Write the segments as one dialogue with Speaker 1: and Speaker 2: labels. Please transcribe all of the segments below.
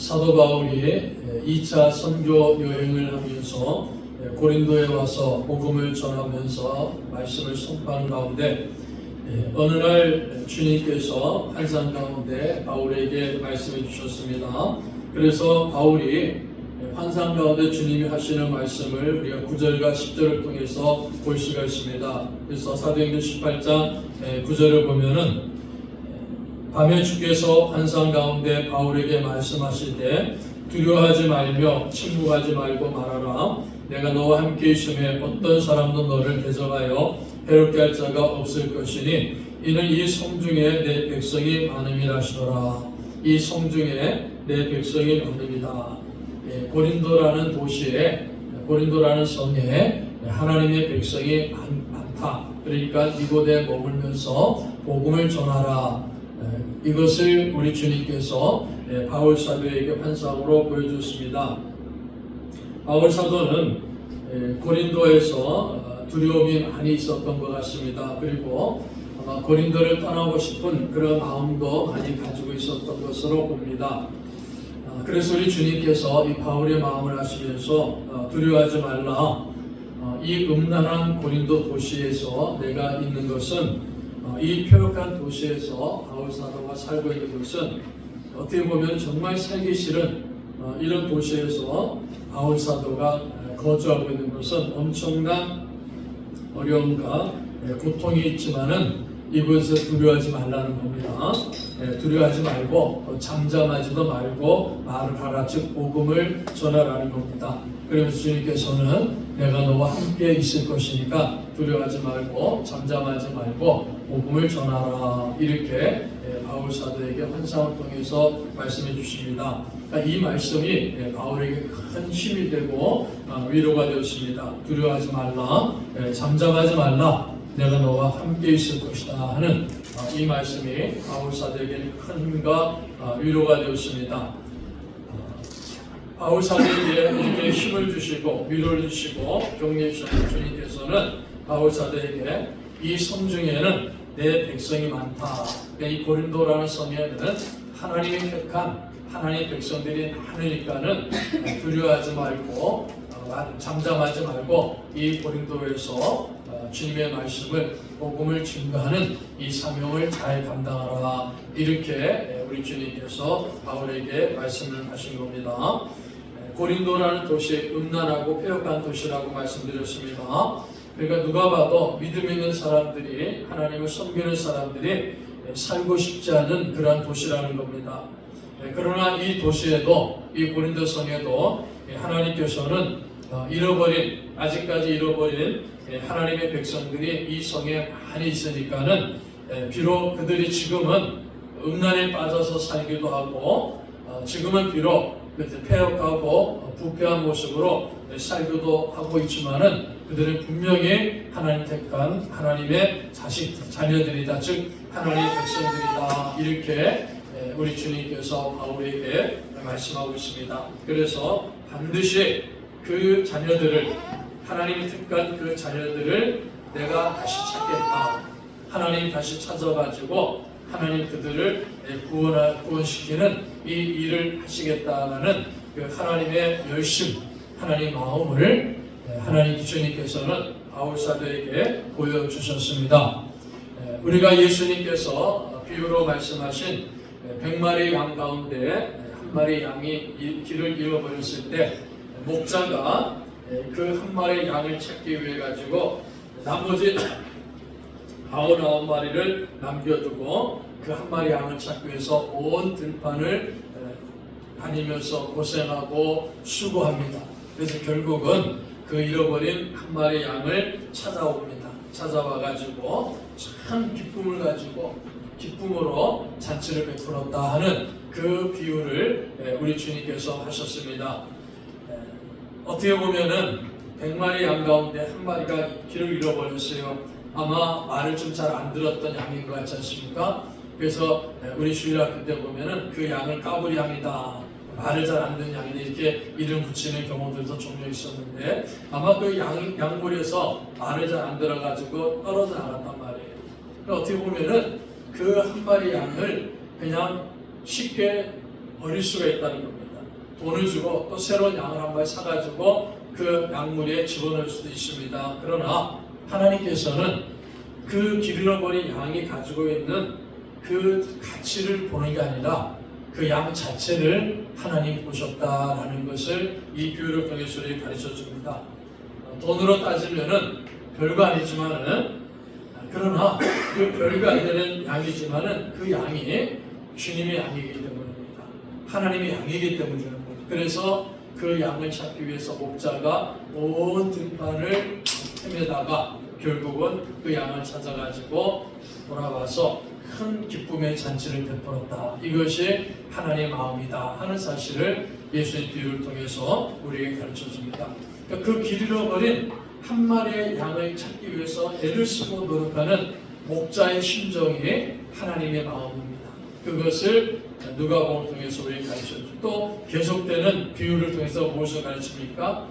Speaker 1: 사도 바울이 2차 선교 여행을 하면서 고린도에 와서 복음을 전하면서 말씀을 선포하는 가운데 어느 날 주님께서 환상 가운데 바울에게 말씀해 주셨습니다. 그래서 바울이 환상 가운데 주님이 하시는 말씀을 우리가 9절과 10절을 통해서 볼 수가 있습니다. 그래서 사도행전 18장 9절을 보면은 밤에 주께서 환상 가운데 바울에게 말씀하시되 두려워하지 말며 침묵하지 말고 말하라. 내가 너와 함께 있음에 어떤 사람도 너를 대적하여 해롭게 할 자가 없을 것이니 이는 이 성중에 내 백성이 많음이라 하시더라. 이 성중에 내 백성이 많음이다. 고린도라는 도시에, 고린도라는 성에 하나님의 백성이 많다. 그러니까 이곳에 머물면서 복음을 전하라. 이것을 우리 주님께서 바울 사도에게 환상으로 보여줬습니다. 바울 사도는 고린도에서 두려움이 많이 있었던 것 같습니다. 그리고 아마 고린도를 떠나고 싶은 그런 마음도 많이 가지고 있었던 것으로 봅니다. 그래서 우리 주님께서 이 바울의 마음을 아시면서 두려워하지 말라. 이 음란한 고린도 도시에서 내가 있는 것은 이 폐역한 도시에서 바울 사도가 살고 있는 것은 어떻게 보면 정말 살기 싫은 이런 도시에서 바울 사도가 거주하고 있는 것은 엄청난 어려움과 고통이 있지만은 이곳에서 두려워하지 말라는 겁니다. 두려워하지 말고 잠잠하지도 말고 말을 하라, 즉 복음을 전하라는 겁니다. 그러면서 주님께서는 내가 너와 함께 있을 것이니까 두려워하지 말고 잠잠하지 말고 복음을 전하라, 이렇게 바울 사도에게 환상을 통해서 말씀해 주십니다. 이 말씀이 바울에게 큰 힘이 되고 위로가 되었습니다. 두려워하지 말라, 잠잠하지 말라, 내가 너와 함께 있을 것이다 하는 이 말씀이 바울 사도에게 큰 힘과 위로가 되었습니다. 바울 사도에게 이렇게 힘을 주시고 위로를 주시고 격려해 주신 주님께서는 바울 사도에게 이 성 중에는 내 백성이 많다. 이 고린도라는 성에는 하나님이 택한 하나님의 백성들이 많으니까는 두려워하지 말고 잠잠하지 말고 이 고린도에서 주님의 말씀을 복음을 증거하는 이 사명을 잘 감당하라, 이렇게 우리 주님께서 바울에게 말씀을 하신 겁니다. 고린도라는 도시, 음란하고 폐역한 도시라고 말씀드렸습니다. 그러니까 누가 봐도 믿음 있는 사람들이, 하나님을 섬기는 사람들이 살고 싶지 않은 그러한 도시라는 겁니다. 그러나 이 도시에도, 이 고린도 성에도 하나님께서는 아직까지 잃어버린 하나님의 백성들이 이 성에 많이 있으니까는 비록 그들이 지금은 음란에 빠져서 살기도 하고 지금은 비록 폐역하고 부패한 모습으로 살기도 하고 있지만은 그들은 분명히 하나님 택한 하나님의 자녀들이다, 즉 하나님의 백성들이다, 이렇게 우리 주님께서 바울에게 말씀하고 있습니다. 그래서 반드시 그 자녀들을, 하나님이 택한 그 자녀들을 내가 다시 찾겠다. 하나님이 다시 찾아가지고 하나님 그들을 구원시키는 이 일을 하시겠다라는 그 하나님의 열심, 하나님의 마음을 하나님 주님께서는 바울 사도에게 보여주셨습니다. 우리가 예수님께서 비유로 말씀하신 100마리 양 가운데 한 마리 양이 길을 잃어버렸을 때 목자가 그 한 마리 양을 찾기 위해 가지고 나머지 99마리를 남겨두고 그 한 마리 양을 찾기 위해서 온 들판을 다니면서 고생하고 수고합니다. 그래서 결국은 그 잃어버린 한 마리 양을 찾아옵니다. 찾아와가지고 참 기쁨을 가지고 기쁨으로 잔치를 베풀었다 하는 그 비유를 우리 주님께서 하셨습니다. 어떻게 보면은 100마리 양 가운데 한 마리가 길을 잃어버렸어요. 아마 말을 좀 잘 안 들었던 양인 것 같지 않습니까? 그래서 우리 주일학교 때 보면은 그 양을 까불이 양이다, 말을 잘 안 듣는 양이다, 이렇게 이름 붙이는 경우들도 종종 있었는데 아마 그 양골에서 말을 잘 안 들어가지고 떨어져 나갔단 말이에요. 그러니까 어떻게 보면은 그 한 마리 양을 그냥 쉽게 버릴 수가 있다는 겁니다. 돈을 주고 또 새로운 양을 한 마리 사가지고 그 양무리에 집어넣을 수도 있습니다. 그러나 하나님께서는 그 길 잃어버린 양이 가지고 있는 그 가치를 보는 게 아니라 그 양 자체를 하나님이 보셨다라는 것을 이 비유를 통해서 우리에게 가르쳐 줍니다. 돈으로 따지면은 별거 아니지만은, 그러나 그 별거 안 되는 양이지만은 그 양이 주님의 양이기 때문입니다. 하나님의 양이기 때문이라는 거죠. 그래서 그 양을 찾기 위해서 목자가 온 들판을 헤매다가 결국은 그 양을 찾아가지고 돌아와서 큰 기쁨의 잔치를 베풀었다. 이것이 하나님의 마음이다 하는 사실을 예수의 비유를 통해서 우리에게 가르쳐 줍니다. 그 길 잃어버린 한 마리의 양을 찾기 위해서 애를 쓰고 노력하는 목자의 심정이 하나님의 마음입니다. 그것을 누가복음을 통해서 우리에게 가르쳐 줍니다. 또 계속되는 비유를 통해서 무엇을 가르칩니까?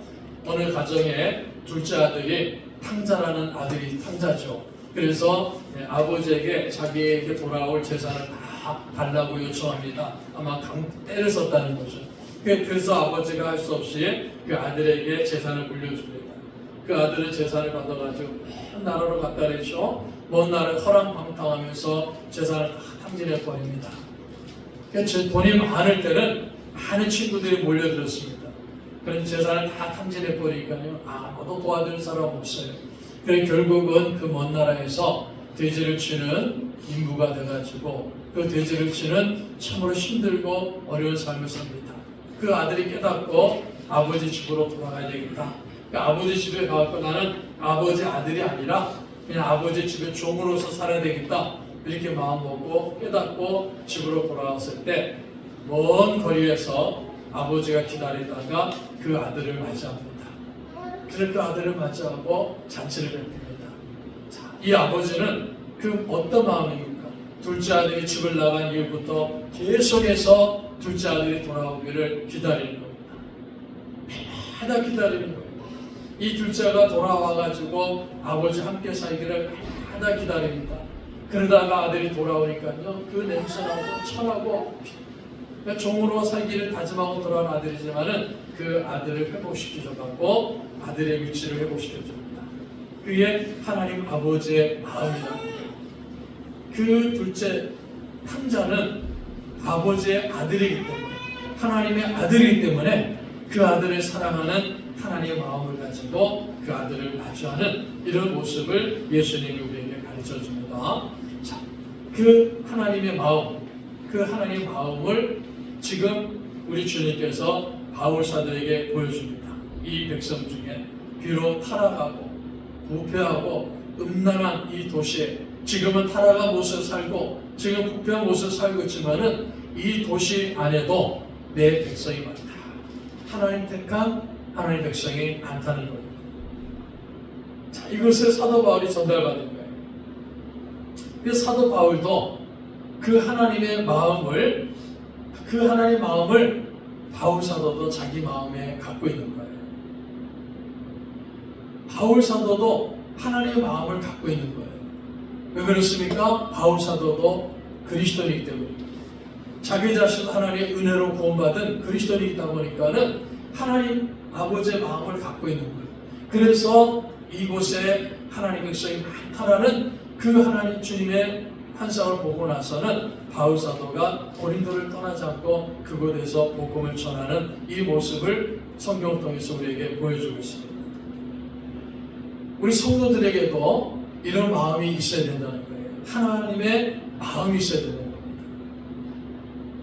Speaker 1: 어느 가정에 둘째 아들이 탕자라는 아들이 탕자죠. 그래서 아버지에게 자기에게 돌아올 재산을 다 달라고 요청합니다. 아마 때를 썼다는 거죠. 그래서 아버지가 할 수 없이 그 아들에게 재산을 물려줍니다. 그 아들은 재산을 받아가지고 먼 나라로 갔다 그랬죠. 먼 나라에 허랑방탕하면서 재산을 다 탕진해 버립니다. 돈이 많을 때는 많은 친구들이 몰려들었습니다. 그런 재산을 다 탕진해 버리니까요, 아무도 도와줄 사람 없어요. 그래서 결국은 그 먼 나라에서 돼지를 치는 인부가 돼가지고 그 돼지를 치는 참으로 힘들고 어려운 삶을 삽니다. 그 아들이 깨닫고 아버지 집으로 돌아가야 되겠다. 그러니까 아버지 집에 가서 나는 아버지 아들이 아니라 그냥 아버지 집에 종으로서 살아야 되겠다. 이렇게 마음 먹고 깨닫고 집으로 돌아왔을 때 먼 거리에서 아버지가 기다리다가 그 아들을 맞이합니다. 그래서 그 아들을 맞이하고 잔치를 베풉니다. 자, 이 아버지는 그 어떤 마음입니까? 둘째 아들이 집을 나간 이후부터 계속해서 둘째 아들이 돌아오기를 기다리는 겁니다. 매달 기다리는 거예요. 이 둘째가 돌아와가지고 아버지 함께 살기를 매달 기다립니다. 그러다가 아들이 돌아오니까요, 그 냄새나고 천하고 종으로 살기를 다짐하고 돌아온 아들이지만은 그 아들을 회복시켜줘가고 아들의 위치를 회복시켜줍니다. 그게 하나님 아버지의 마음이다. 그 둘째 탕자는 아버지의 아들이기 때문에, 하나님의 아들이기 때문에 그 아들을 사랑하는 하나님의 마음을 가지고 그 아들을 맞이하는 이런 모습을 예수님이 우리에게 가르쳐 줍니다. 자, 그 하나님의 마음, 그 하나님의 마음을 지금 우리 주님께서 바울 사도에게 보여줍니다. 이 백성 중에 비록 타락하고 부패하고 음란한 이 도시에 지금은 타락한 모습을 살고 지금 부패한 모습을 살고 있지만은 이 도시 안에도 내 백성이 많다. 하나님 택한 하나님 백성이 많다는 거예요. 자, 이것을 사도 바울이 전달받은 거예요. 그 사도 바울도 그 하나님의 마음을 바울 사도도 자기 마음에 갖고 있는 거예요. 바울 사도도 하나님의 마음을 갖고 있는 거예요. 왜 그렇습니까? 바울 사도도 그리스도인이기 때문입니다. 자기 자신도 하나님의 은혜로 구원받은 그리스도인이다 보니까는 하나님 아버지의 마음을 갖고 있는 거예요. 그래서 이곳에 하나님 백성이 많다라는 그 하나님 주님의 환상을 보고 나서는 바울 사도가 고린도를 떠나지 않고 그곳에서 복음을 전하는 이 모습을 성경을 통해서 우리에게 보여주고 있습니다. 우리 성도들에게도 이런 마음이 있어야 된다는 거예요. 하나님의 마음이 있어야 된다는 겁니다.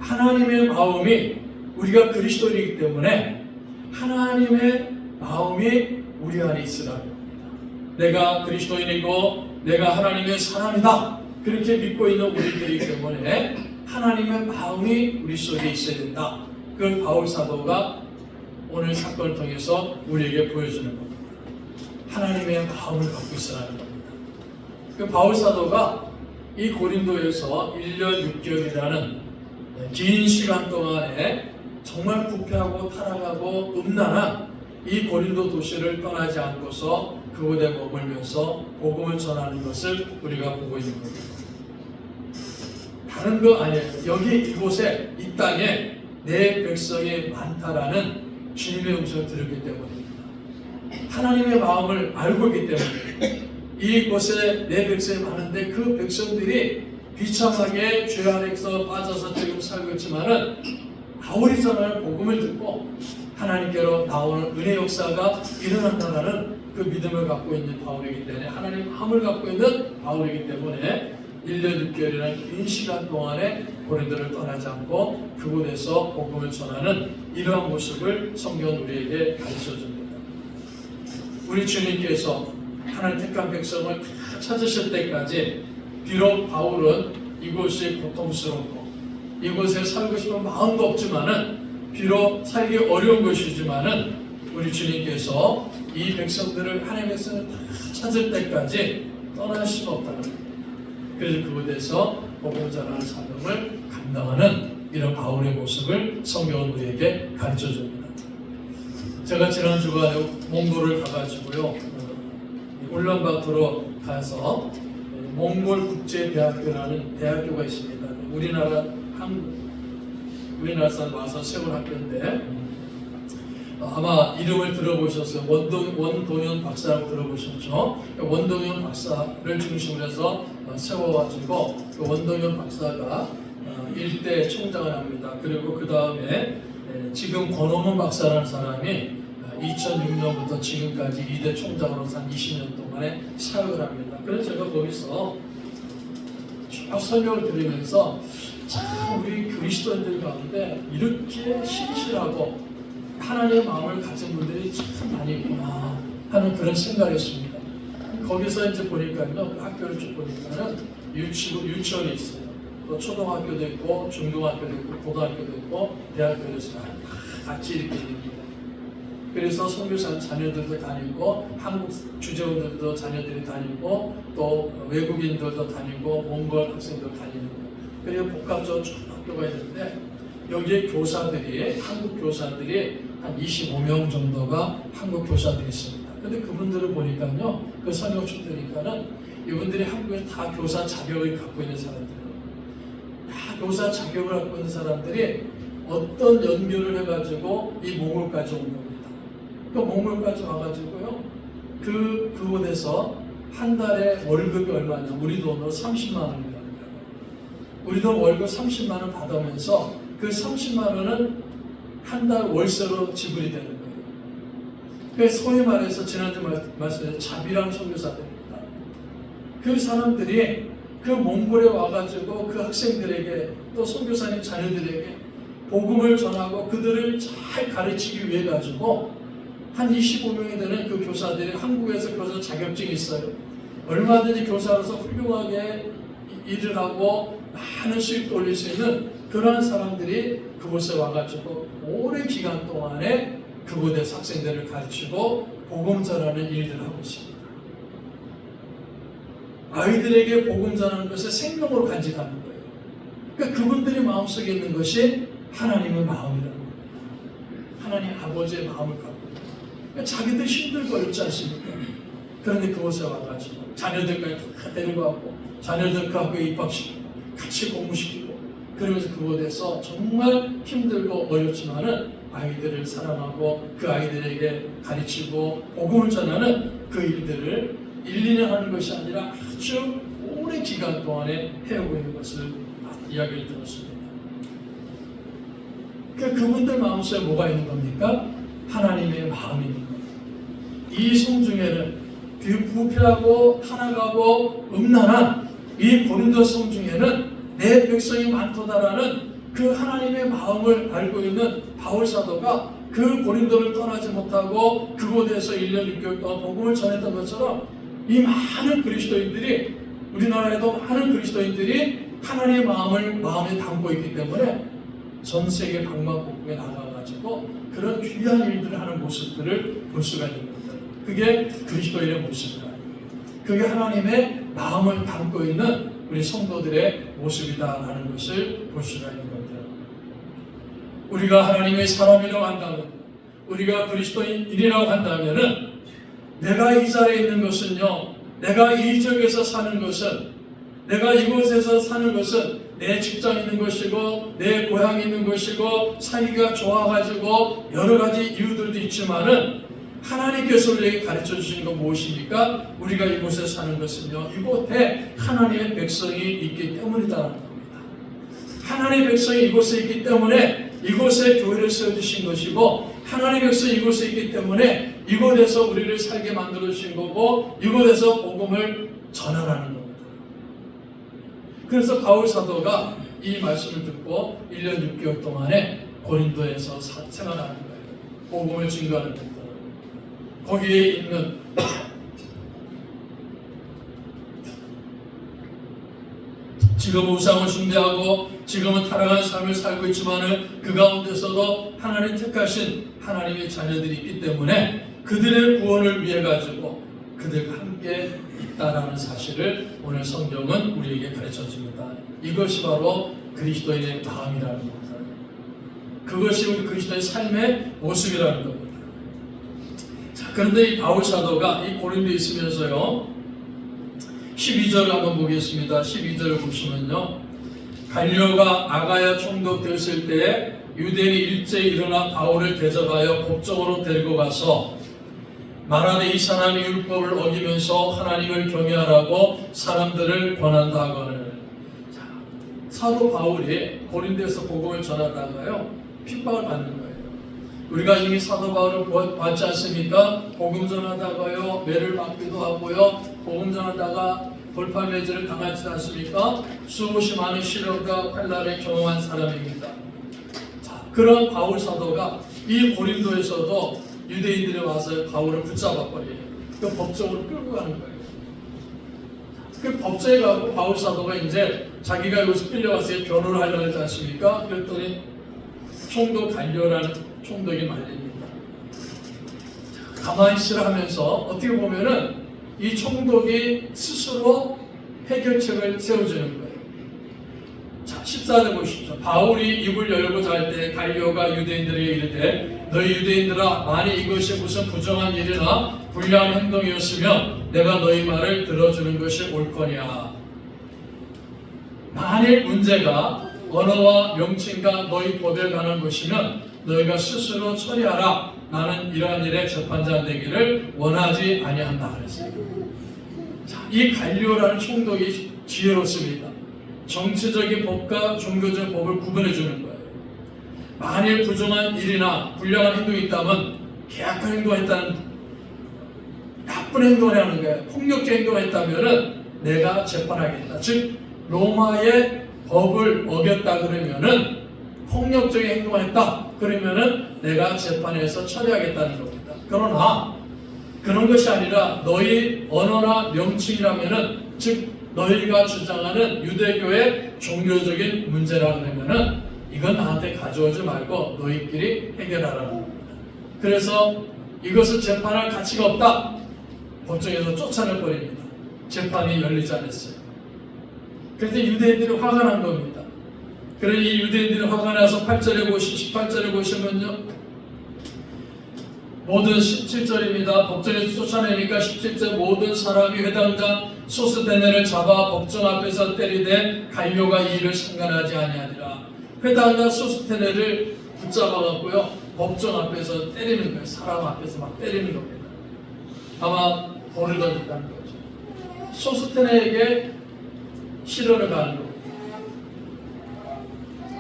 Speaker 1: 하나님의 마음이, 우리가 그리스도인이기 때문에 하나님의 마음이 우리 안에 있으라는 겁니다. 내가 그리스도인이고 내가 하나님의 사람이다, 그렇게 믿고 있는 우리들이기 때문에 하나님의 마음이 우리 속에 있어야 된다. 그걸 바울 사도가 오늘 사건을 통해서 우리에게 보여주는 겁니다. 하나님의 마음을 갖고 있으라는 겁니다. 그 바울 사도가 이 고린도에서 1년 6개월이라는 긴 시간 동안에 정말 부패하고 타락하고 음란한 이 고린도 도시를 떠나지 않고서 그곳에 머물면서 복음을 전하는 것을 우리가 보고 있는 겁니다. 다른 거 아니에요. 여기 이곳에 이 땅에 내 백성이 많다라는 주님의 음성을 들었기 때문입니다. 하나님의 마음을 알고 있기 때문에 이곳에 내 백성이 많은데 그 백성들이 비참하게 죄 안에서 빠져서 지금 살고 있지만은 바울이 전하는 복음을 듣고 하나님께로 나오는 은혜 역사가 일어난다는 그 믿음을 갖고 있는 바울이기 때문에 하나님 마음을 갖고 있는 바울이기 때문에 1년 6개월이라는 긴 시간 동안에 고린도를 떠나지 않고 그곳에서 복음을 전하는 이러한 모습을 성경은 우리에게 가르쳐줍니다. 우리 주님께서 하나님 택한 백성을 다 찾으실 때까지 비록 바울은 이곳이 고통스럽고 이곳에 살고 싶은 마음도 없지만은 비록 살기 어려운 것이지만은 우리 주님께서 이 백성들을 하나님의 백성을 다 찾을 때까지 떠날 수는 없다는 겁니다. 그래서 그곳에서 복음 전하는 사명을 감당하는 이런 바울의 모습을 성경은 우리에게 가르쳐 줍니다. 제가 지난 주간에 몽골을 가가지고요, 울란바토르로 가서 몽골 국제대학교라는 대학교가 있습니다. 우리나라 사람 와서 세운 학교인데 아마 이름을 들어보셨어요. 원동현 박사라고 들어보셨죠? 원동현 박사를 중심으로 해서 세워가지고 그 원동현 박사가 일대 총장을 합니다. 그리고 그 다음에 지금 권호문 박사라는 사람이 2006년부터 지금까지 2대 총장으로서 한 20년 동안에 사역을 합니다. 그래서 제가 거기서 쭉 설명을 드리면서 참 우리 그리스도인들 가운데 이렇게 신실하고 하나님의 마음을 가진 분들이 참 많이 있구나 하는 그런 생각을 했습니다. 거기서 이제 보니까요, 학교를 쭉 보니까는 유치원이 있어요. 또 초등학교도 있고, 중등학교도 있고, 고등학교도 있고, 대학교도 있어요. 다 같이 이렇게 있습니다. 그래서 선교사 자녀들도 다니고, 한국 주재원들도 자녀들이 다니고, 또 외국인들도 다니고, 몽골 학생도 다니는 거예요. 그리고 복합적으로 쭉 학교가 있는데, 여기에 교사들이, 한국 교사들이 한 25명 정도가 한국 교사들이 있습니다. 근데 그분들을 보니까요, 그 성경책 보니까는 이분들이 한국에 다 교사 자격을 갖고 있는 사람들이에요. 다 교사 자격을 갖고 있는 사람들이 어떤 연결을 해가지고 이 몽골까지 온 겁니다. 그 몽골까지 와가지고요, 그곳에서 한 달에 월급이 얼마냐? 우리 돈으로 30만 원이라는 거예요. 우리 돈 월급 30만 원 받으면서 그 30만 원은 한 달 월세로 지불이 되는 거예요. 그래서 소위 말해서 지난주 말씀드린 자비랑 선교사들입니다. 그 사람들이 그 몽골에 와가지고 그 학생들에게 또 선교사님 자녀들에게 복음을 전하고 그들을 잘 가르치기 위해 가지고 한 25명이 되는 그 교사들이 한국에서 교사 자격증이 있어요. 얼마든지 교사로서 훌륭하게 일을 하고 많은 수익도 올릴 수 있는 그러한 사람들이 그곳에 와가지고 오랜 기간 동안에 그곳에서 학생들을 가르치고 복음 전하는 일들을 하고 있습니다. 아이들에게 복음 전하는 것을 생명으로 간직하는 거예요. 그러니까 그분들의 마음속에 있는 것이 하나님의 마음이라는 거예요. 하나님 아버지의 마음을 갖고 있는 거예요. 그러니까 자기들 힘들고 어렵지 않습니까? 그런데 그곳에 와가지고 자녀들까지 다 데려가고 자녀들 그 학교에 입학시키고 같이 공부시키고 그러면서 그곳에서 정말 힘들고 어렵지만은 아이들을 사랑하고 그 아이들에게 가르치고 복음을 전하는 그 일들을 1, 2년 하는 것이 아니라 아주 오랜 기간 동안에 해오고 있는 것을 이야기를 들었습니다. 그분들 마음속에 뭐가 있는 겁니까? 하나님의 마음이 있는 겁니다. 이 성중에는 부패하고 타락하고 음란한 이 고린도 성중에는 내 백성이 많도다라는 그 하나님의 마음을 알고 있는 바울 사도가 그 고린도를 떠나지 못하고 그곳에서 1년 6개월 동안 복음을 전했던 것처럼 이 많은 그리스도인들이 우리나라에도 많은 그리스도인들이 하나님의 마음을 마음에 담고 있기 때문에 전 세계 방방곡곡에 나가가지고 그런 귀한 일들을 하는 모습들을 볼 수가 있는 겁니다. 그게 그리스도인의 모습이다. 그게 하나님의 마음을 담고 있는 우리 성도들의 모습이다라는 것을 볼 수가 있는 겁니다. 우리가 하나님의 사람이라고 한다면, 우리가 그리스도인이라고 한다면은 내가 이 자리에 있는 것은요, 내가 이 지역에서 사는 것은, 내가 이곳에서 사는 것은 내 직장 있는 것이고 내 고향 있는 것이고 살기가 좋아가지고 여러 가지 이유들도 있지만은 하나님께서 우리에게 가르쳐 주신 건 무엇입니까? 우리가 이곳에 사는 것은요, 이곳에 하나님의 백성이 있기 때문이다라는 겁니다. 하나님의 백성이 이곳에 있기 때문에 이곳에 교회를 세워주신 것이고, 하나님의 백성이 이곳에 있기 때문에 이곳에서 우리를 살게 만들어 주신 거고, 이곳에서 복음을 전하라는 겁니다. 그래서 바울 사도가 이 말씀을 듣고 1년 6개월 동안에 고린도에서 생활하는 거예요. 복음을 증거하는 겁니다. 거기에 있는 지금 우상을 숭배하고 지금은 타락한 삶을 살고 있지만은 그 가운데서도 하나님 택하신 하나님의 자녀들이 있기 때문에 그들의 구원을 위해 가지고 그들과 함께 있다라는 사실을 오늘 성경은 우리에게 가르쳐 줍니다. 이것이 바로 그리스도인의 마음이라는 겁니다. 그것이 우리 그리스도의 삶의 모습이라는 겁니다. 자, 그런데 이 바울 사도가 이 고린도에 있으면서요, 12절을 한번 보겠습니다. 12절을 보시면요, 갈리오가 아가야 총독 되었을 때에 유대인이 일제히 일어나 바울을 대적하여 법정으로 데리고 가서 말하되 이 사람이 율법을 어기면서 하나님을 경외하라고 사람들을 권한다 하거늘. 자, 사도 바울이 고린도에서 복음을 전하다가요, 핍박을 받는 거예요. 우리가 이미 사도 바울을 봤지 않습니까? 복음 전하다가요, 매를 받기도 하고요, 복음 전하다가 돌팔매질을 당하지 않습니까? 수없이 많은 시련과 환난을 경험한 사람입니다. 자, 그런 바울 사도가 이 고린도에서도 유대인들이 와서 바울을 붙잡아버려요. 그 법정으로 끌고 가는 거예요. 그 법정에 가고 바울 사도가 이제 자기가 여기서 끌려가서 변호를 하려고 하지 않습니까? 그랬더니 총독 갈리오라는 총독이 말립니다. 가만히 있으라 하면서 어떻게 보면은 이 총독이 스스로 해결책을 세워주는 거예요. 자, 14절 보십시오. 바울이 입을 열고자 할 때 갈리오가 유대인들에게 이르되 너희 유대인들아, 만일 이것이 무슨 부정한 일이나 불량한 행동이었으면 내가 너희 말을 들어주는 것이 옳거니와. 만일 문제가 언어와 명칭과 너희 법에 관한 것이면 너희가 스스로 처리하라. 나는 이러한 일에 재판장 되기를 원하지 아니한다 그랬어요. 자, 이 갈리오라는 총독이 지혜롭습니다. 정치적인 법과 종교적 법을 구분해 주는 거예요. 만일 부정한 일이나 불량한 행동이 있다면 계약한 행동을 했다는, 나쁜 행동을 하는 거예요. 폭력적 행동을 했다면은 내가 재판하겠다. 즉 로마의 법을 어겼다 그러면은, 폭력적인 행동을 했다 그러면은 내가 재판에서 처리하겠다는 겁니다. 그러나 그런 것이 아니라 너희 언어나 명칭이라면은, 즉 너희가 주장하는 유대교의 종교적인 문제라 그러면은 이건 나한테 가져오지 말고 너희끼리 해결하라는 겁니다. 그래서 이것을 재판할 가치가 없다. 법정에서 쫓아내버립니다. 재판이 열리지 않았어요. 그래서 유대인들이 화가 난 겁니다. 그래서 이 유대인들이 화가 나서 18절에 보시면요, 모든 17절입니다. 법정에서 쫓아내니까 17절 모든 사람이 회당장 소스데네를 잡아 법정 앞에서 때리되 갈리오가 이 일을 상관하지 아니하니라. 회당장 소스데네를 붙잡아갖고요, 법정 앞에서 때리는 거예요. 사람 앞에서 막 때리는 겁니다. 아마 돌을 던졌다는 거죠. 소스데네에게 시련을 가는 겁니다.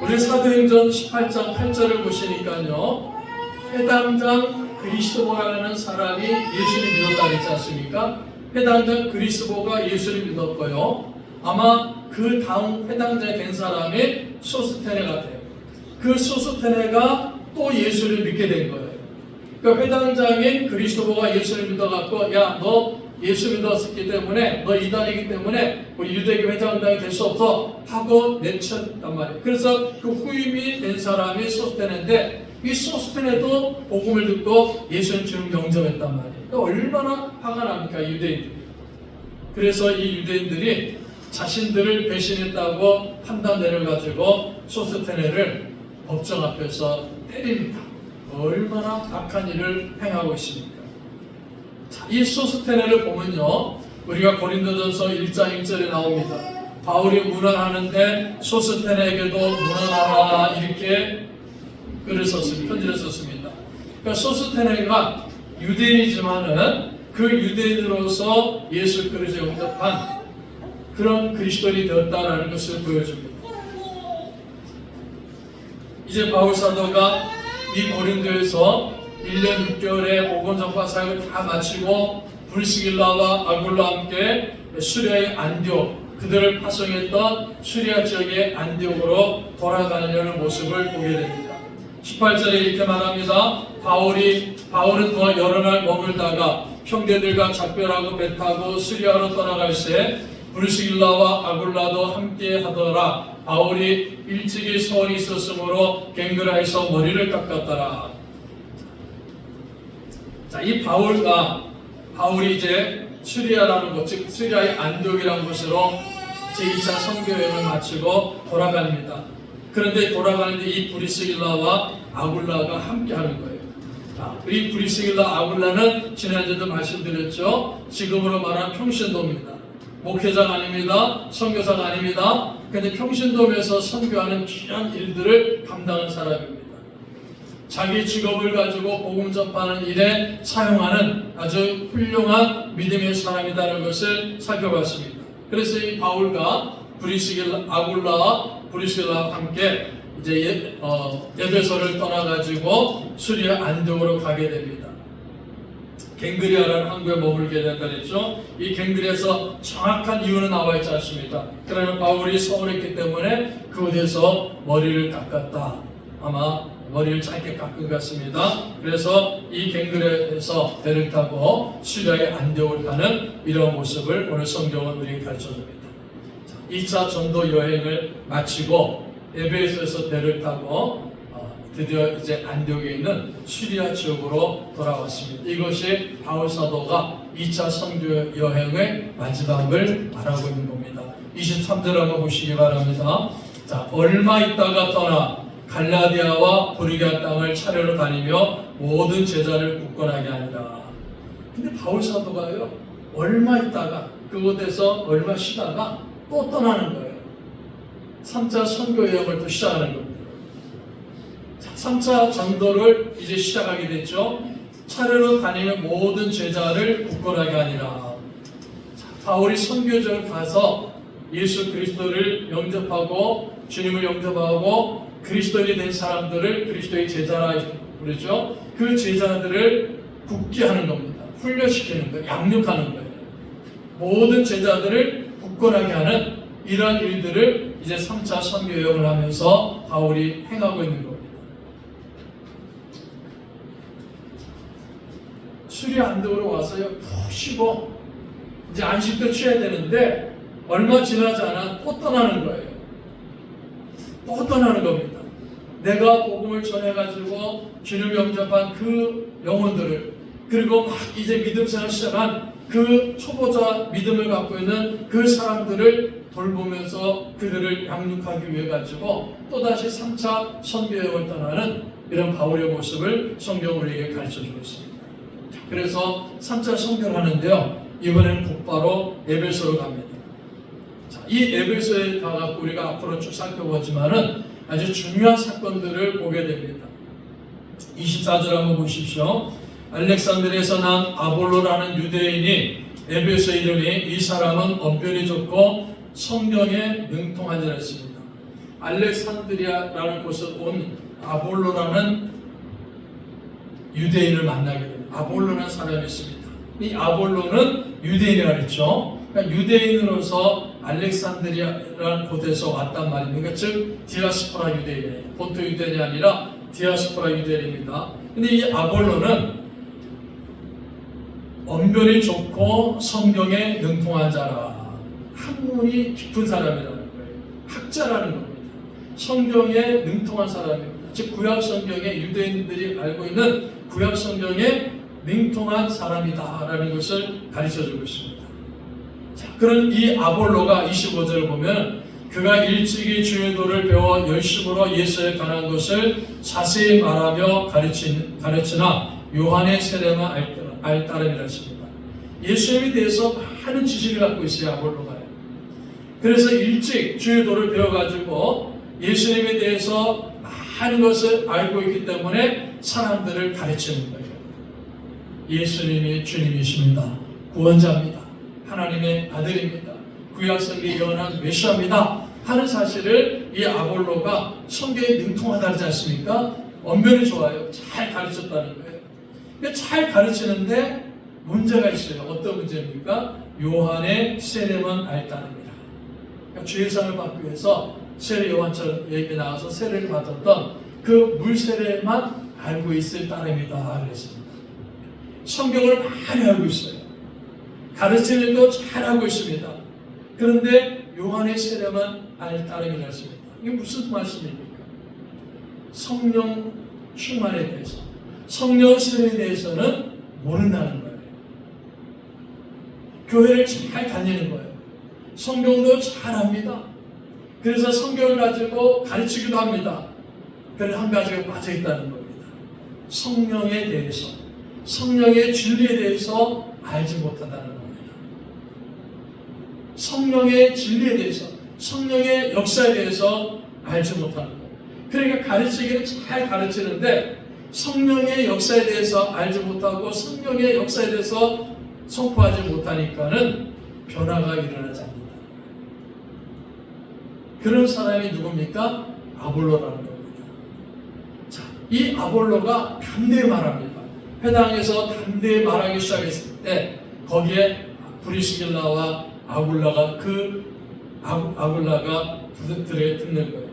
Speaker 1: 우리 사도행전 18장 8절을 보시니까요, 회당장 그리스도라는 사람이 예수를 믿었다 그랬지 않습니까? 회당장 그리스도가 예수를 믿었고요, 아마 그 다음 회당장이 된 사람이 소스테네가 돼요. 그 소스테네가 또 예수를 믿게 된 거예요. 그러니까 회당장인 그리스도가 예수를 믿어갖고, 야, 너 예수 믿었기 때문에, 너 이단이기 때문에 우리 유대교 회장장이 될 수 없어 하고 내쳤단 말이에요. 그래서 그 후임이 된 사람이 소스테네인데, 이 소스테네도 복음을 듣고 예수님 주님 영접했단 말이에요. 그러니까 얼마나 화가 납니까, 유대인들이. 그래서 이 유대인들이 자신들을 배신했다고 판단 내려가지고 소스테네를 법정 앞에서 때립니다. 얼마나 악한 일을 행하고 있습니까? 자, 이 소스테네를 보면요, 우리가 고린도전서 1장 1절에 나옵니다. 바울이 문안하는데 소스테네에게도 문안하라 이렇게 편지를 썼습니다. 그러니까 소스테네가 유대인이지만은 그 유대인으로서 예수 그리스도를 영접한 그런 그리스도인이 되었다라는 것을 보여줍니다. 이제 바울 사도가 이 고린도에서 1년 6개월의 복음 전파 사역을 다 마치고 브리스길라와 아굴라와 함께 수리아의 안디옥, 그들을 파송했던 수리아 지역의 안디옥으로 돌아가려는 모습을 보게 됩니다. 18절에 이렇게 말합니다. 바울은 더 여러 날 머물다가 형제들과 작별하고 배 타고 수리아로 떠나갈새 브리스길라와 아굴라도 함께 하더라. 바울이 일찍이 서울에 있었으므로 갱그라에서 머리를 깎았더라. 자, 이 바울이 이제 수리아라는 곳, 즉 수리아의 안디옥이라는 곳으로 제2차 선교 여행을 마치고 돌아갑니다. 그런데 돌아가는데 이 브리스길라와 아굴라가 함께 하는 거예요. 이 브리스길라 아굴라는 지난주에도 말씀드렸죠. 지금으로 말하는 평신도입니다. 목회자가 아닙니다. 선교사가 아닙니다. 근데 평신도에서 선교하는 귀한 일들을 감당한 사람입니다. 자기 직업을 가지고 복음 전파하는 일에 사용하는 아주 훌륭한 믿음의 사람이라는 것을 살펴봤습니다. 그래서 이 바울과 아굴라와 브리스길라와 함께 이제 에베소를 떠나가지고 수리아 안디옥으로 가게 됩니다. 갱그리아라는 항구에 머물게 된다 그랬죠. 이 갱그리아에서 정확한 이유는 나와 있지 않습니다. 그러나 바울이 서운했기 때문에 그곳에서 머리를 깎았다. 아마 머리를 짧게 깎은 것 같습니다. 그래서 이 갱그리아에서 배를 타고 수리아의 안디옥을 가는 이런 모습을 오늘 성경은 우리에게 가르쳐줍니다. 2차 전도 여행을 마치고 에베소에서 배를 타고 드디어 이제 안디옥에 있는 수리아 지역으로 돌아왔습니다. 이것이 바울 사도가 2차 선교 여행의 마지막을 말하고 있는 겁니다. 23절 한번 보시기 바랍니다. 자, 얼마 있다가 떠나 갈라디아와 브리기아 땅을 차례로 다니며 모든 제자를 굳건하게 하니라. 근데 바울 사도가요, 얼마 있다가 그곳에서 얼마 쉬다가 또 떠나는 거예요. 3차 선교 여행을 또 시작하는 겁니다. 3차 전도를 이제 시작하게 됐죠. 차례로 다니는 모든 제자를 굳건하게 하니라. 바울이 선교지를 가서 예수 그리스도를 영접하고 주님을 영접하고 그리스도인이 된 사람들을 그리스도의 제자라 그러죠. 그 제자들을 굳게 하는 겁니다. 훈련시키는 거예요. 양육하는 거예요. 모든 제자들을 굳건하게 하는 이러한 일들을 이제 3차 선교 여행을 하면서 바울이 행하고 있는 겁니다. 수리아 안디옥으로 와서요, 푹 쉬고 이제 안식도 취해야 되는데 얼마 지나지 않아 또 떠나는 거예요. 또 떠나는 겁니다. 내가 복음을 전해가지고 주님 영접한 그 영혼들을, 그리고 막 이제 믿음 생활 시작한 그 초보자 믿음을 갖고 있는 그 사람들을 돌보면서 그들을 양육하기 위해 가지고 또다시 3차 선교 여행을 떠나는 이런 바울의 모습을 성경 우리에게 가르쳐주고 있습니다. 그래서 3차 선교를 하는데요, 이번에는 곧바로 에베소로 갑니다. 자, 이 에베소에 가서 우리가 앞으로 쭉 살펴보지만은 아주 중요한 사건들을 보게 됩니다. 24절 한번 보십시오. 알렉산드리아에서 난 아볼로라는 유대인이 에베소에 이르니 이 사람은 언변이 좋고 성경에 능통한 자라 했습니다. 알렉산드리아라는 곳에 온 아볼로라는 유대인을 만나게 됩니다. 아볼로라는 사람이 있습니다. 이 아볼로는 유대인이라고 그랬죠. 그러니까 유대인으로서 알렉산드리아라는 곳에서 왔단 말입니다. 즉 디아스포라 유대인이에요. 본토 유대인이 아니라 디아스포라 유대인입니다. 근데 이 아볼로는 언변이 좋고 성경에 능통한 자라, 학문이 깊은 사람이라는 거예요. 학자라는 겁니다. 성경에 능통한 사람입니다. 즉 구약 성경에 유대인들이 알고 있는 구약 성경에 능통한 사람이다라는 것을 가르쳐주고 있습니다. 자, 그런 이 아볼로가 25절을 보면 그가 일찍이 주의 도를 배워 열심으로 예수에 관한 것을 자세히 말하며 가르치나 요한의 세례만 알 따름이라 했습니다. 예수님에 대해서 많은 지식을 갖고 있어요. 아볼로가요. 그래서 일찍 주의 도를 배워가지고 예수님에 대해서 많은 것을 알고 있기 때문에 사람들을 가르치는 거예요. 예수님이 주님이십니다. 구원자입니다. 하나님의 아들입니다. 구약성경에 예언한 메시아입니다 하는 사실을 이 아볼로가 성경에 능통하다지 않습니까? 언변이 좋아요. 잘 가르쳤다는 거예요. 잘 가르치는데 문제가 있어요. 어떤 문제입니까? 요한의 세례만 알따릅니다. 그러니까 죄사함을 받기 위해서 세례 요한처럼 얘기 나와서 세례를 받았던 그 물세례만 알고 있을 따름이다 그랬습니다. 성경을 많이 알고 있어요. 가르치는 일도 잘하고 있습니다. 그런데 요한의 세례만 알 따름이라 했습니다. 이게 무슨 말씀입니까? 성령 충만에 대해서, 성령 세례에 대해서는 모른다는 거예요. 교회를 잘 다니는 거예요. 성경도 잘 압니다. 그래서 성경을 가지고 가르치기도 합니다. 그런데 한 가지가 빠져있다는 겁니다. 성령에 대해서, 성령의 진리에 대해서 알지 못한다는 겁니다. 성령의 진리에 대해서, 성령의 역사에 대해서 알지 못하는 거예요. 그러니까 가르치기를 잘 가르치는데 성령의 역사에 대해서 알지 못하고 성령의 역사에 대해서 선포하지 못하니까는 변화가 일어나지 않는다. 그런 사람이 누굽니까? 아볼로라는 겁니다. 자, 이 아볼로가 담대히 말합니다. 회당에서 담대히 말하기 시작했을 때 거기에 브리스길라와 아굴라가 듣는 거예요.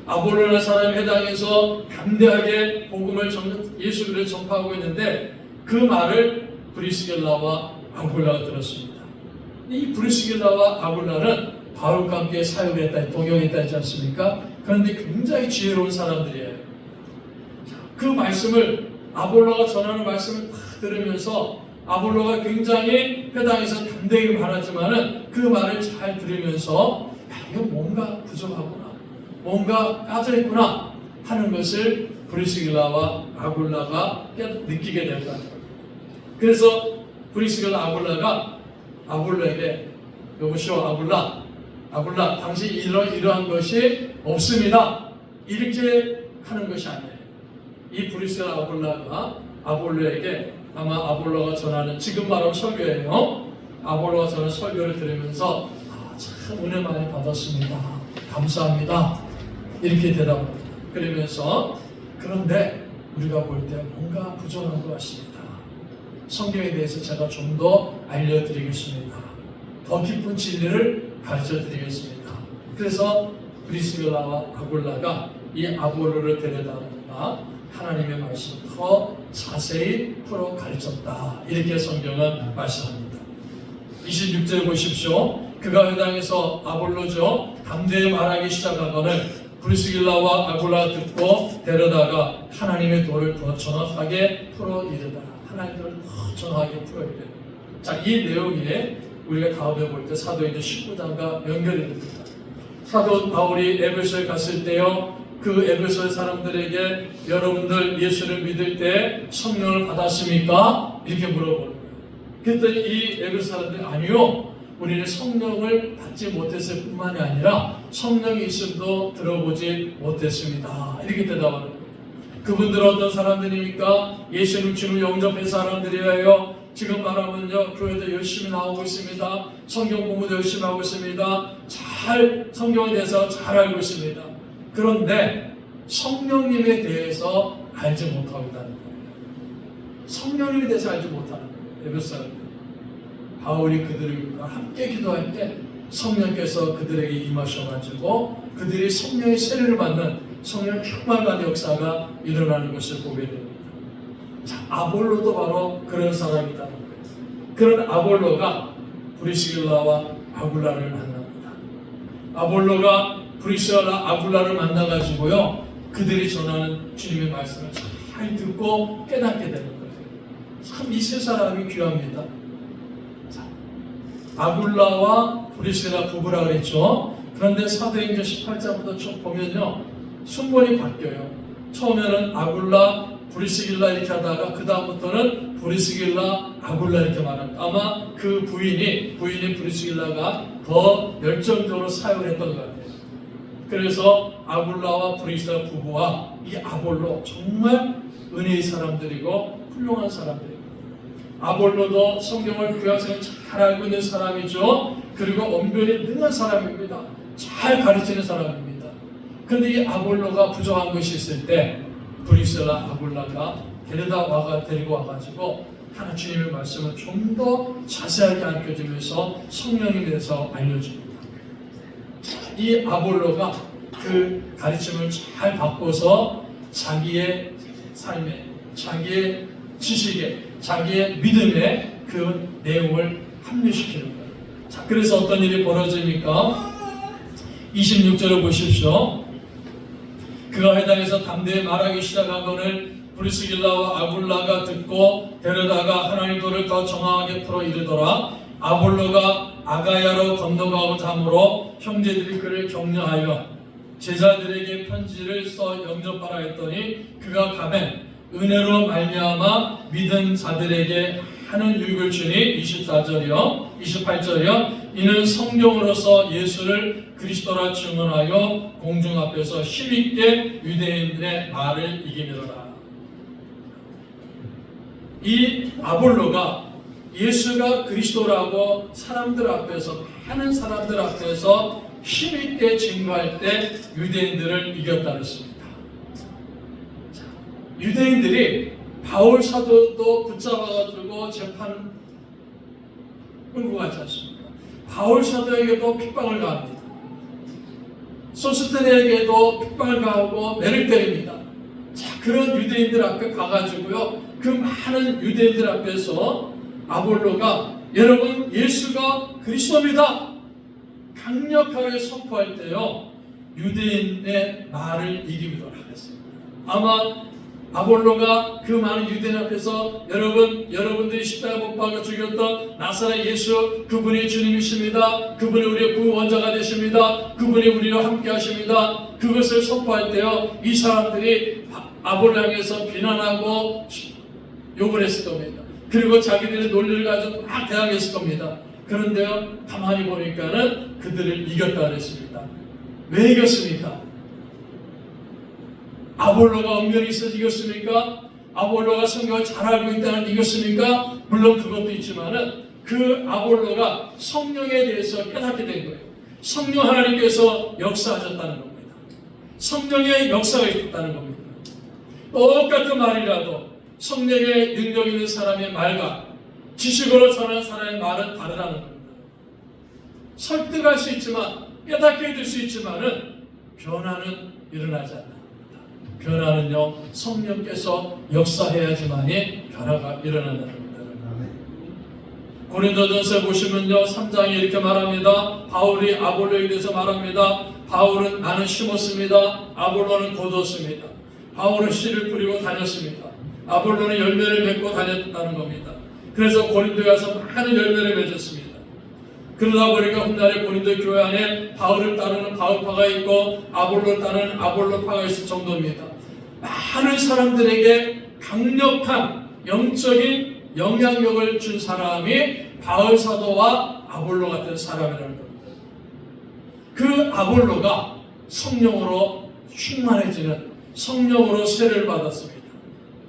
Speaker 1: 아볼로라는 사람이 회당에서 담대하게 복음을 예수를 전파하고 있는데 그 말을 브리스길라와 아굴라가 들었습니다. 이 브리스길라와 아굴라는 바울과 함께 사역을 했다, 동역했다 했지 않습니까? 그런데 굉장히 지혜로운 사람들이에요. 그 말씀을 아볼로가 전하는 말씀을 다 들으면서 아볼로가 굉장히 회당에서 담대하게 말하지만은 그 말을 잘 들으면서 이거 뭔가 부족하구나, 뭔가 까져있구나 하는 것을 브리스길라와 아굴라가 느끼게 된다는 거예요. 그래서 브리스길라 아굴라가 아볼로에게 여보시오 아굴라 당신 이러한 것이 없습니다 이렇게 하는 것이 아니에요. 이 브리스길라 아굴라가 아볼로에게 아마 아볼로가 전하는 지금 말하면 설교예요. 아볼로가 전하는 설교를 들으면서 참 은혜 많이 받았습니다. 감사합니다. 이렇게 대답합니다. 그러면서 그런데 우리가 볼 때 뭔가 부족한 것 같습니다. 성경에 대해서 제가 좀 더 알려드리겠습니다. 더 깊은 진리를 가르쳐드리겠습니다. 그래서 브리스길라와 아굴라가 이 아볼로를 데려다가 하나님의 말씀을 더 자세히 풀어 가르쳤다. 이렇게 성경은 말씀합니다. 26절 보십시오. 그가 회당에서 아볼로죠 담대히 말하기 시작하거늘 브리스길라와 아굴라가 듣고 데려다가 하나님의 도를 더 정확하게 풀어 이르다. 하나님의 도를 더 정확하게 풀어 이르다. 자, 이 내용이 우리가 다음에 볼 때 사도행전 19장과 연결이 됩니다. 사도 바울이 에베소에 갔을 때요, 그 에베소의 사람들에게 여러분들 예수를 믿을 때 성령을 받았습니까? 이렇게 물어보는 거예요. 그랬더니 이 에베소 사람들이 아니요, 우리는 성령을 받지 못했을 뿐만이 아니라 성령이 있음도 들어보지 못했습니다. 이렇게 대답하는 거예요. 그분들은 어떤 사람들입니까? 예수를 주로 영접한 사람들이에요. 지금 말하면요, 교회도 열심히 나오고 있습니다. 성경 공부도 열심히 하고 있습니다. 잘 성경에 대해서 잘 알고 있습니다. 그런데 성령님에 대해서 알지 못하고 있다는 거예요. 성령님에 대해서 알지 못하는 거예요. 에베소 사람들. 바울이 그들과 함께 기도할 때 성령께서 그들에게 임하셔가지고 그들이 성령의 세례를 받는 성령 충만한 역사가 일어나는 것을 보게 됩니다. 자, 아볼로도 바로 그런 사람이라는 거예요. 그런 아볼로가 브리스길라와 아굴라를 만납니다. 아볼로가 브리스길라 아굴라를 만나가지고요, 그들이 전하는 주님의 말씀을 잘 듣고 깨닫게 되는 거예요. 참 이 세 사람이 귀합니다. 자, 아굴라와 브리스길라 부부라 그랬죠. 그런데 사도행전 18장부터 쭉 보면요, 순번이 바뀌어요. 처음에는 아굴라 브리스길라 이렇게 하다가 그 다음부터는 브리스길라 아굴라 이렇게 말합니다. 아마 그 부인이 브리스길라가 더 열정적으로 사역을 했던 것 같아요. 그래서 아굴라와 브리스길라 부부와 이 아볼로 정말 은혜의 사람들이고 훌륭한 사람들이고, 아볼로도 성경을 구약성을 잘 알고 있는 사람이죠. 그리고 언변이 능한 사람입니다. 잘 가르치는 사람입니다. 그런데 이 아볼로가 부족한 것이 있을 때 브리스길라 아굴라가 데리고 와가지고 하나 주님의 말씀을 좀 더 자세하게 알려주면서 성령에 대해서 알려줍니다. 이 아볼로가 그 가르침을 잘 바꿔서 자기의 삶에, 자기의 지식에, 자기의 믿음에 그 내용을 합류시키는 거예요. 자, 그래서 어떤 일이 벌어집니까? 26절을 보십시오. 그가 회당에서 담대히 말하기 시작하거늘 브리스길라와 아굴라가 듣고 데려다가 하나님 도를 더 정확하게 풀어 이르더라. 아볼로가 아가야로 건너가고자 하므로 형제들이 그를 격려하여 제자들에게 편지를 써 영접하라 했더니 그가 가면 은혜로 말미암아 믿은 자들에게 하는 유익을 주니 24절이요 28절이요 이는 성령으로서 예수를 그리스도라 증언하여 공중 앞에서 힘있게 유대인들의 말을 이기느라. 이 아볼로가 예수가 그리스도라고 사람들 앞에서, 많은 사람들 앞에서 힘있게 증거할 때 유대인들을 이겼다 그랬습니다. 유대인들이 바울 사도도 붙잡아가지고 재판 끌고 가지 않습니까? 바울 사도에게도 핍박을 가합니다. 소스테네에게도 핍박을 가하고 매를 때립니다. 자, 그런 유대인들 앞에 가가지고요, 그 많은 유대인들 앞에서 아볼로가 여러분 예수가 그리스도입니다 강력하게 선포할 때요, 유대인의 말을 이기도록 하겠습니다. 아마 아볼로가 그 많은 유대인 앞에서 여러분들이 십자가 못 박아 죽였던 나사렛 예수, 그분이 주님이십니다. 그분이 우리의 구원자가 되십니다. 그분이 우리와 함께 하십니다. 그것을 선포할 때요, 이 사람들이 아볼로 향해서 비난하고 욕을 했을 겁니다. 그리고 자기들의 논리를 가지고 막 대항했을 겁니다. 그런데요, 가만히 보니까는 그들을 이겼다 그랬습니다. 왜 이겼습니까? 아볼로가 언변이 있어서 이겼습니까? 아볼로가 성경을 잘 알고 있다는 이겼습니까? 물론 그것도 있지만은 그 아볼로가 성령에 대해서 깨닫게 된 거예요. 성령 하나님께서 역사하셨다는 겁니다. 성령의 역사가 있었다는 겁니다. 똑같은 말이라도 성령의 능력 있는 사람의 말과 지식으로 전하는 사람의 말은 다르다는 겁니다. 설득할 수 있지만, 깨닫게 해줄 수 있지만은 변화는 일어나지 않는다. 변화는요, 성령께서 역사해야지만이 변화가 일어난다는 겁니다. 고린도전서 보시면요, 3장에 이렇게 말합니다. 바울이 아볼로에 대해서 말합니다. 바울은 나는 심었습니다. 아볼로는 거두었습니다. 바울은 씨를 뿌리고 다녔습니다. 아볼로는 열매를 맺고 다녔다는 겁니다. 그래서 고린도에 가서 많은 열매를 맺었습니다. 그러다 보니까 훗날에 고린도 교회 안에 바울을 따르는 바울파가 있고 아볼로를 따르는 아볼로파가 있을 정도입니다. 많은 사람들에게 강력한 영적인 영향력을 준 사람이 바울 사도와 아볼로 같은 사람이라는 겁니다. 그 아볼로가 성령으로 충만해지는, 성령으로 세례를 받았습니다.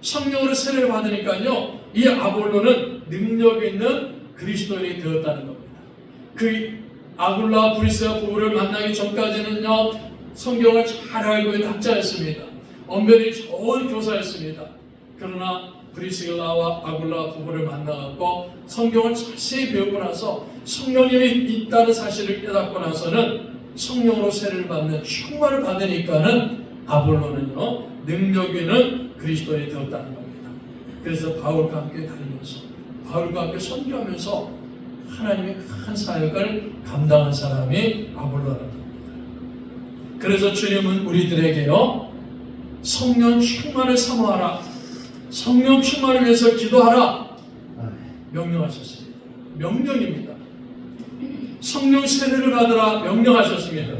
Speaker 1: 성령으로 세례를 받으니까요, 이 아볼로는 능력 있는 그리스도인이 되었다는 겁니다. 그 아굴라 브리스가 부부를 만나기 전까지는요, 성경을 잘 알고 있는 학자였습니다. 언변이 좋은 교사였습니다. 그러나 브리스길라와 아굴라 부부를 만나고 성경을 자세히 배우고 나서 성령님이 있다는 사실을 깨닫고 나서는 성령으로 세례를 받는 충만을 받으니까는 아볼로는요, 능력 있는 그리스도인이 되었다는 겁니다. 그래서 바울과 함께 다니면서, 바울과 함께 선교하면서 하나님의 큰 사역을 감당한 사람이 아볼로라는 겁니다. 그래서 주님은 우리들에게요, 성령 충만을 사모하라, 성령 충만을 위해서 기도하라 명령하셨습니다. 명령입니다. 성령 세례를 받으라 명령하셨습니다.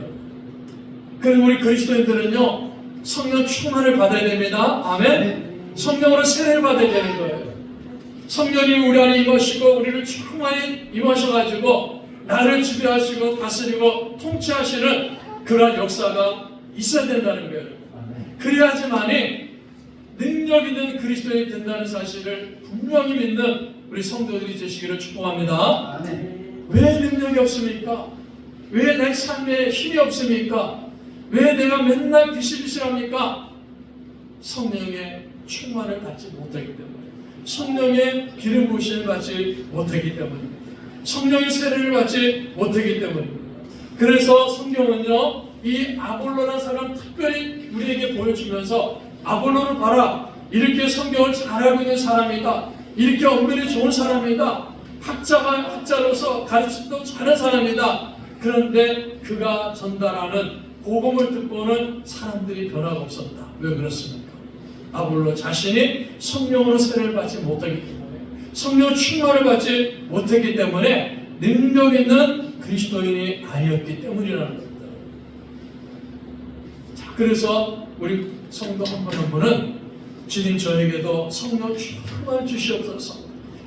Speaker 1: 그리고 우리 그리스도인들은요, 성령 충만을 받아야 됩니다. 아멘. 성령으로 세례를 받아야 되는 거예요. 성령님이 우리 안에 임하시고 우리를 충만히 임하셔가지고 나를 지배하시고 다스리고 통치하시는 그러한 역사가 있어야 된다는 거예요. 그래야지만이 능력 있는 그리스도인이 된다는 사실을 분명히 믿는 우리 성도들이 되시기를 축복합니다. 왜 능력이 없습니까? 왜 내 삶에 힘이 없습니까? 왜 내가 맨날 비실비실합니까? 성령의 충만을 받지 못하기 때문에, 성령의 기름 부으심을 받지 못하기 때문입니다. 성령의 세례를 받지 못하기 때문입니다. 그래서 성경은요, 이 아볼로라는 사람 특별히 우리에게 보여주면서 아볼로를 봐라, 이렇게 성경을 잘 알고 있는 사람이다, 이렇게 언변이 좋은 사람이다, 학자로서 가르침도 잘하는 사람이다. 그런데 그가 전달하는 복음을 듣고는 사람들이 변화가 없었다. 왜 그렇습니까? 아볼로 자신이 성령으로 세례를 받지 못하기 때문에, 성령 충만을 받지 못했기 때문에 능력 있는 그리스도인이 아니었기 때문이라는 겁니다. 자, 그래서 우리 성도 한 분 한 분은 주님 저에게도 성령 충만을 주시옵소서,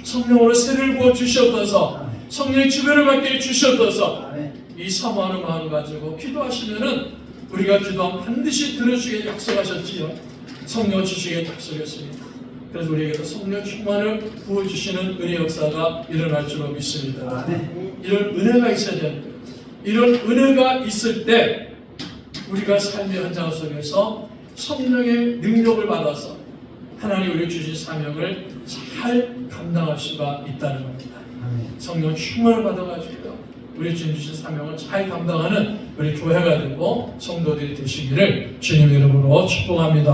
Speaker 1: 성령으로 세례를 부어 주시옵소서, 성령의 지배를 받게 주시옵소서, 이 사모하는 마음을 가지고 기도하시면은 우리가 기도하면 반드시 들어주게 약속하셨지요. 성령 주시게 약속했습니다. 그래서 우리에게도 성령 충만을 부어주시는 은혜 역사가 일어날 줄로 믿습니다. 이런 은혜가 있어야 되는 거예요. 이런 은혜가 있을 때 우리가 삶의 현장 속에서 성령의 능력을 받아서 하나님 우리 주신 사명을 잘 감당할 수가 있다는 겁니다. 성령 충만을 받아가지고요, 우리 주님 주신 사명을 잘 감당하는 우리 교회가 되고 성도들이 되시기를 주님 이름으로 축복합니다.